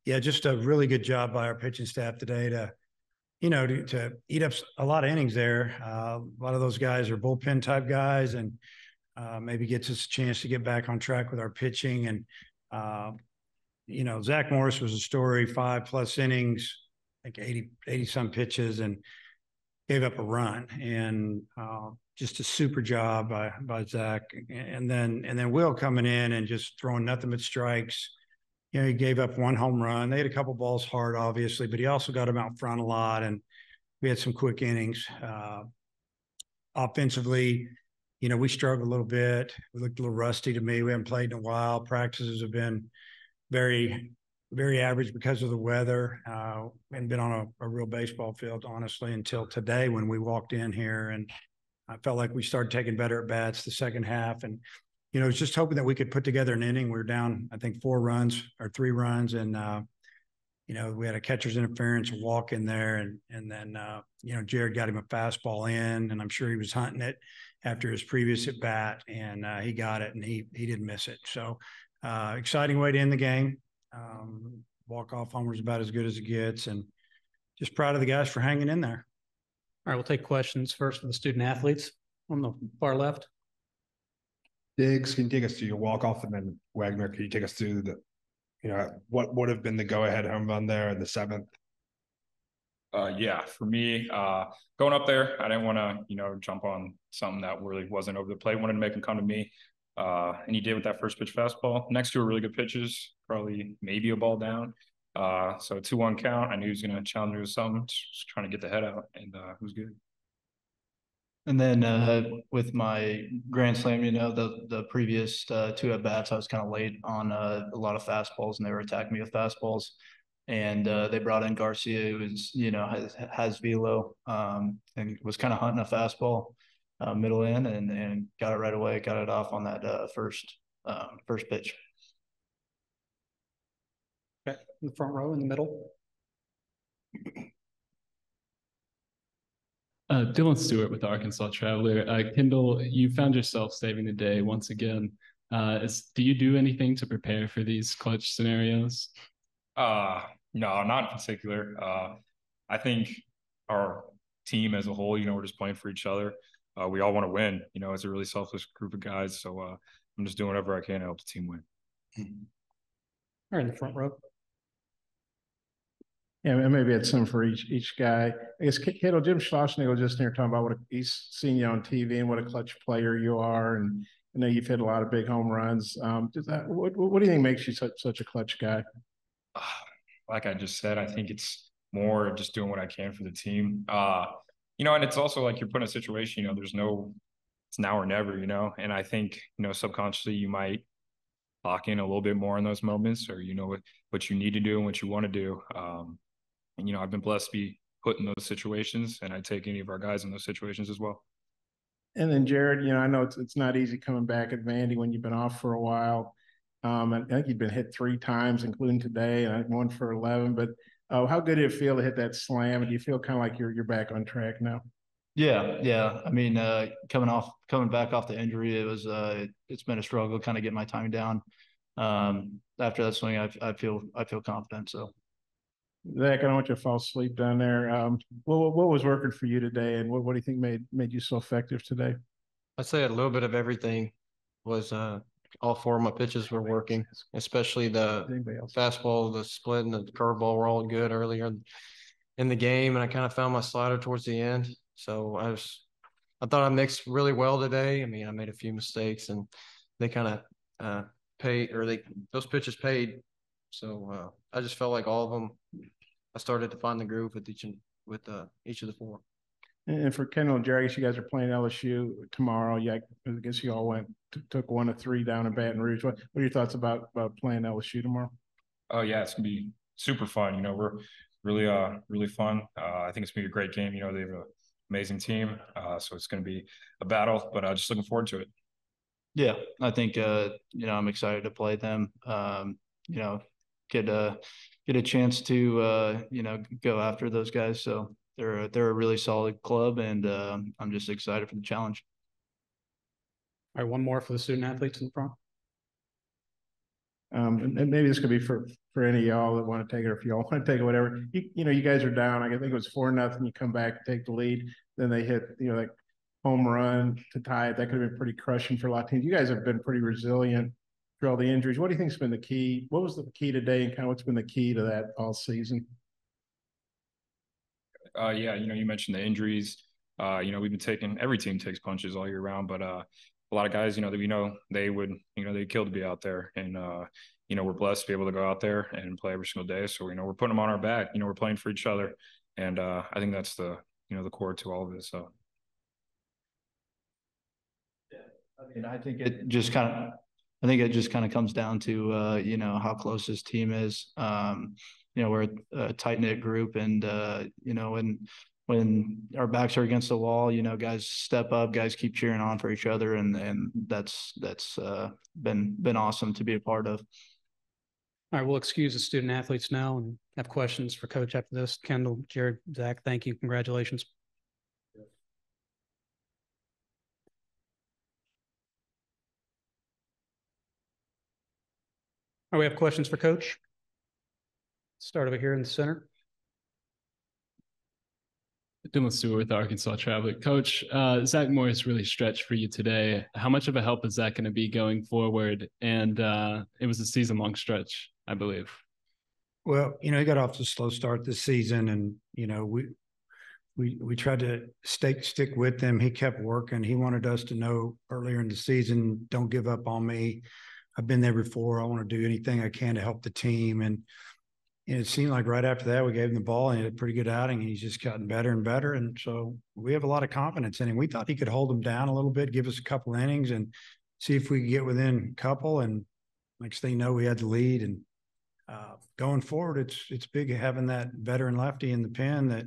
Yeah, just a really good job by our pitching staff today to eat up a lot of innings there. A lot of those guys are bullpen type guys, and maybe gets us a chance to get back on track with our pitching. And uh, Zach Morris was a story, 5+ innings, like 80 some pitches, and gave up a run. And just a super job by Zach. And then Will coming in and just throwing nothing but strikes. He gave up 1 home run. They had a couple balls hard, obviously, but he also got him out front a lot. And we had some quick innings. Offensively, we struggled a little bit. We looked a little rusty to me. We haven't played in a while. Practices have been very, very average because of the weather. Hadn't been on a real baseball field, honestly, until today when we walked in here. And I felt like we started taking better at bats the second half. And, I was just hoping that we could put together an inning. We were down, I think, 4 runs or 3 runs. And, we had a catcher's interference, a walk in there. And then, Jared got him a fastball in, and I'm sure he was hunting it after his previous at bat, and he got it, and he didn't miss it. So exciting way to end the game. Walk-off homer is about as good as it gets, and just proud of the guys for hanging in there. All right, we'll take questions first for the student athletes on the far left. Diggs, can you take us through your walk-off? And then Wagner, can you take us through what would have been the go-ahead home run there in the 7th? Yeah, for me, going up there, I didn't want to, jump on something that really wasn't over the plate. Wanted to make him come to me. And he did with that first pitch fastball. Next 2 were really good pitches, probably maybe a ball down. So 2-1 count. I knew he was going to challenge me with something, just trying to get the head out, and it was good. And then with my grand slam, the previous 2 at bats, I was kind of late on a lot of fastballs, and they were attacking me with fastballs. And they brought in Garcia, who was, has velo, and was kind of hunting a fastball middle in, and got it right away, got it off on that first pitch. Okay, in the front row, in the middle. Dylan Stewart with Arkansas Traveler. Kendall, you found yourself saving the day once again. Do you do anything to prepare for these clutch scenarios? No, not in particular. I think our team as a whole, we're just playing for each other. We all want to win. It's a really selfless group of guys. So I'm just doing whatever I can to help the team win. Or in the front row. Yeah, and maybe it's some for each guy. I guess, Kendall, Jim Schlossnagle just here talking about he's seen you on TV and what a clutch player you are, and I know you've hit a lot of big home runs. What do you think makes you such a clutch guy? Like I just said, I think it's more just doing what I can for the team. And it's also like you're put in a situation, it's now or never, and I think, subconsciously you might lock in a little bit more in those moments, or, what you need to do and what you want to do. And, I've been blessed to be put in those situations, and I take any of our guys in those situations as well. And then Jared, I know it's not easy coming back at Vandy when you've been off for a while. And I think you've been hit 3 times, including today, and I think 1 for 11. But how good did it feel to hit that slam? And do you feel kind of like you're back on track now? Yeah. I mean, coming back off the injury, it's been a struggle kind of getting my timing down. After that swing, I feel confident. So, Zach, I don't want you to fall asleep down there. What was working for you today, and what do you think made you so effective today? I'd say a little bit of everything was all 4 of my pitches were working, especially the fastball, the split, and the curveball were all good earlier in the game, and I kind of found my slider towards the end. So I thought I mixed really well today. I mean, I made a few mistakes, and they kind of those pitches paid. So I just felt like all of them, I started to find the groove with each of the 4. And for Kendall and Jerry, I guess you guys are playing LSU tomorrow. Yeah, I guess you all took 1 of 3 down in Baton Rouge. What are your thoughts about playing LSU tomorrow? Oh yeah, it's gonna be super fun. We're really fun. I think it's gonna be a great game. They have an amazing team, so it's gonna be a battle. But just looking forward to it. Yeah, I think I'm excited to play them. Get a chance to go after those guys. So they're a really solid club, and I'm just excited for the challenge. All right, one more for the student athletes in the front. And maybe this could be for any of y'all that want to take it, or if y'all want to take it, whatever. You guys are down. I think it was 4-0. You come back, take the lead, then they hit, like home run to tie it. That could have been pretty crushing for a lot of teams. You guys have been pretty resilient through all the injuries. What do you think's been the key? What was the key today, and kind of what's been the key to that all season? Yeah, you mentioned the injuries. We've been every team takes punches all year round, but a lot of guys, that we know they would, they'd kill to be out there. And, we're blessed to be able to go out there and play every single day. So, we're putting them on our back, we're playing for each other. And I think that's the core to all of it. So. Yeah, I think it just kind of comes down to, how close this team is. We're a tight knit group, and, when our backs are against the wall, guys step up, guys keep cheering on for each other. And that's been awesome to be a part of. All right, we'll excuse the student athletes now and have questions for Coach after this. Kendall, Jared, Zach, thank you. Congratulations. All right, we have questions for Coach. Start over here in the center. Dylan Stewart with Arkansas Traveler. Coach, Zach Morris really stretched for you today. How much of a help is that going to be going forward? And it was a season-long stretch, I believe. Well, he got off to a slow start this season, and we tried to stick with him. He kept working. He wanted us to know earlier in the season, don't give up on me. I've been there before. I want to do anything I can to help the team. And it seemed like right after that, we gave him the ball and he had a pretty good outing, and he's just gotten better and better. And so we have a lot of confidence in him. We thought he could hold him down a little bit, give us a couple innings and see if we could get within a couple. And next thing you know, we had the lead. And going forward, it's big having that veteran lefty in the pen that,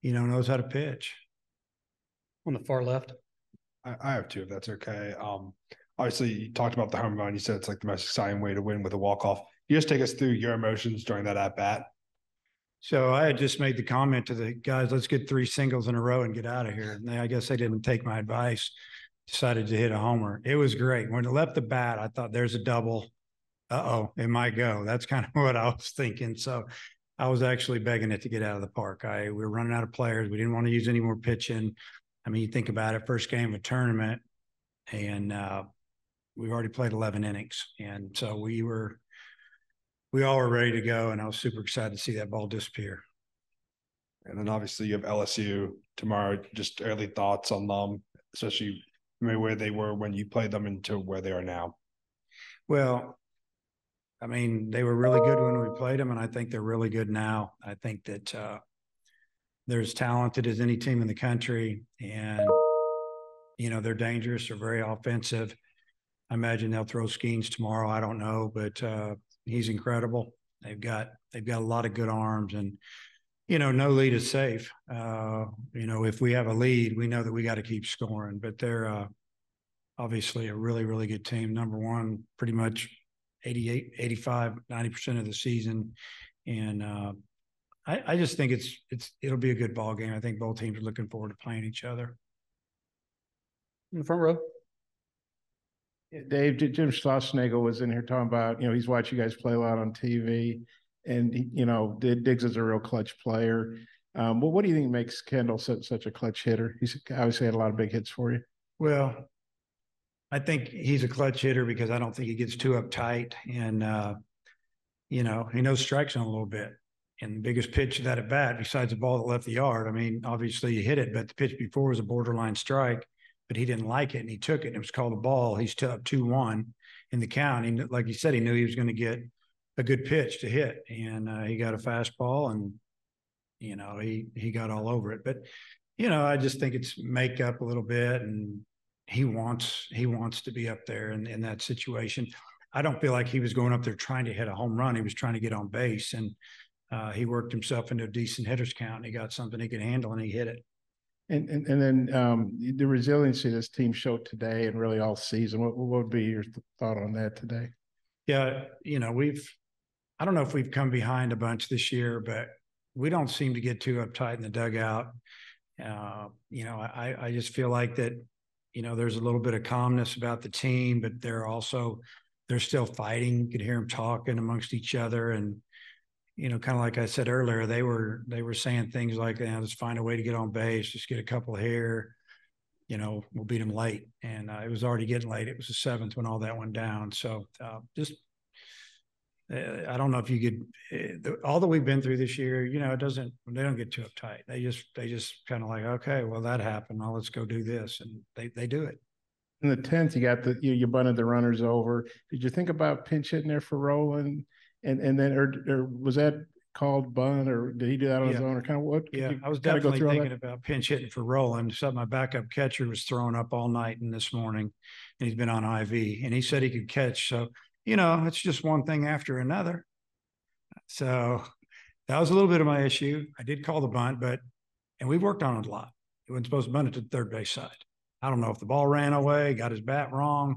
knows how to pitch. On the far left. I have two, if that's okay. Obviously, you talked about the home run. You said it's like the most exciting way to win with a walk-off. Can you just take us through your emotions during that at-bat? So I had just made the comment to the guys, let's get 3 singles in a row and get out of here. And I guess they didn't take my advice, decided to hit a homer. It was great. When it left the bat, I thought there's a double. Uh-oh, it might go. That's kind of what I was thinking. So I was actually begging it to get out of the park. We were running out of players. We didn't want to use any more pitching. I mean, you think about it, first game of a tournament, and we've already played 11 innings. And so we all were ready to go, and I was super excited to see that ball disappear. And then obviously you have LSU tomorrow. Just early thoughts on them, especially where they were when you played them into where they are now. Well, I mean, they were really good when we played them, and I think they're really good now. I think that they're as talented as any team in the country, and they're dangerous. They're very offensive. I imagine they'll throw Skeens tomorrow. I don't know, but he's incredible. They've got a lot of good arms, and no lead is safe. If we have a lead, we know that we got to keep scoring. But they're obviously a really, really good team. Number one, pretty much 88, 85, 90% of the season, and I just think it'll be a good ball game. I think both teams are looking forward to playing each other. In the front row. Dave, Jim Schlossnagel was in here talking about, he's watched you guys play a lot on TV, and Diggs is a real clutch player. Well, what do you think makes Kendall such a clutch hitter? He's obviously had a lot of big hits for you. Well, I think he's a clutch hitter because I don't think he gets too uptight, and he knows strike zone a little bit. And the biggest pitch of that at bat, besides the ball that left the yard, I mean, obviously you hit it, but the pitch before was a borderline strike. But he didn't like it, and he took it, and it was called a ball. He's up 2-1 in the count. And like you said, he knew he was going to get a good pitch to hit, and he got a fastball, and he got all over it. But I just think it's make up a little bit, and he wants to be up there in that situation. I don't feel like he was going up there trying to hit a home run. He was trying to get on base, and he worked himself into a decent hitter's count, and he got something he could handle, and he hit it. And then the resiliency this team showed today and really all season. What would be your thought on that today? Yeah, I don't know if we've come behind a bunch this year, but we don't seem to get too uptight in the dugout. I just feel like that, there's a little bit of calmness about the team, but there's they're still fighting. You could hear them talking amongst each other. And, kind of like I said earlier, they were saying things like, let's find a way to get on base, just get a couple here, we'll beat them late. And it was already getting late. It was the 7th when all that went down. So I don't know if you could, all that we've been through this year, they don't get too uptight. They just kind of like, okay, well, that happened. Now let's go do this. And they do it. In the 10th, you got you bunted the runners over. Did you think about pinch hitting there for Roland? And then, or was that called bunt, or did he do that on his own, or kind of what? Yeah, I was definitely thinking about pinch hitting for Roland. So my backup catcher was throwing up all night and this morning, and he's been on IV, and he said he could catch. So, it's just one thing after another. So that was a little bit of my issue. I did call the bunt, and we worked on it a lot. He wasn't supposed to bunt it to the third base side. I don't know if the ball ran away, got his bat wrong.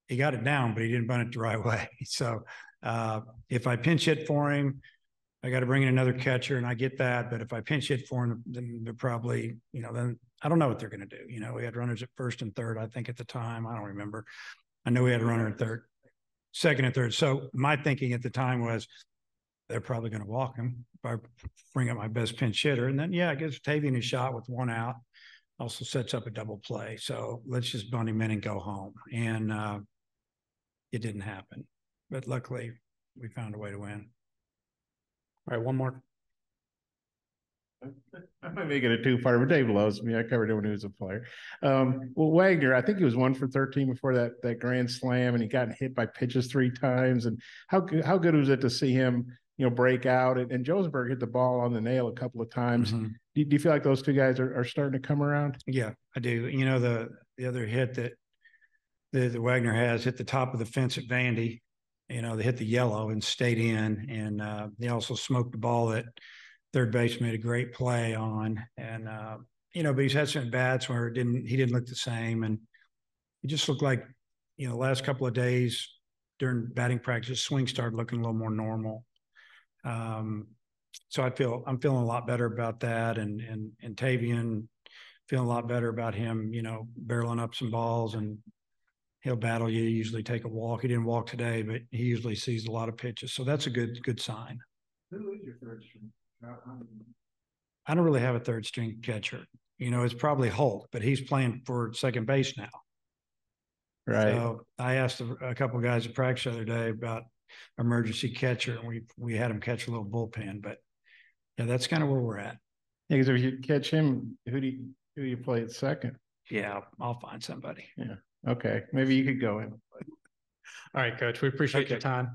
He got it down, but he didn't bunt it the right way. So if I pinch hit for him, I got to bring in another catcher, and I get that. But if I pinch hit for him, then they're probably, then I don't know what they're going to do. We had runners at first and third, I think, at the time. I don't remember. I know we had a runner at second and third. So my thinking at the time was they're probably going to walk him if I bring up my best pinch hitter. And then, I gives Tavian a shot with one out. Also sets up a double play. So let's just bunt him in and go home. And it didn't happen. But luckily, we found a way to win. All right, one more. I might make it a two-parter, but Dave loves me. I covered it when he was a player. Well, Wagner, I think he was 1 for 13 before that grand slam, and he got hit by pitches 3 times. And how good was it to see him, break out? And Josephburg hit the ball on the nail a couple of times. Mm-hmm. Do you feel like those two guys are starting to come around? Yeah, I do. The other hit that Wagner has hit the top of the fence at Vandy. They hit the yellow and stayed in, and they also smoked the ball that third base made a great play on. And but he's had some bats where he didn't look the same, and he just looked like the last couple of days during batting practice, swing started looking a little more normal. So I'm feeling a lot better about that, and Tavian feeling a lot better about him, barreling up some balls, and he'll battle you, usually take a walk. He didn't walk today, but he usually sees a lot of pitches. So that's a good sign. Who is your third string? I don't really have a third string catcher. It's probably Holt, but he's playing for second base now. Right. So I asked a couple of guys at practice the other day about emergency catcher, and we had him catch a little bullpen. But that's kind of where we're at. Yeah, because if you catch him, who do you play at second? Yeah, I'll find somebody. Yeah. Okay. Maybe you could go in. All right, Coach. We appreciate your time.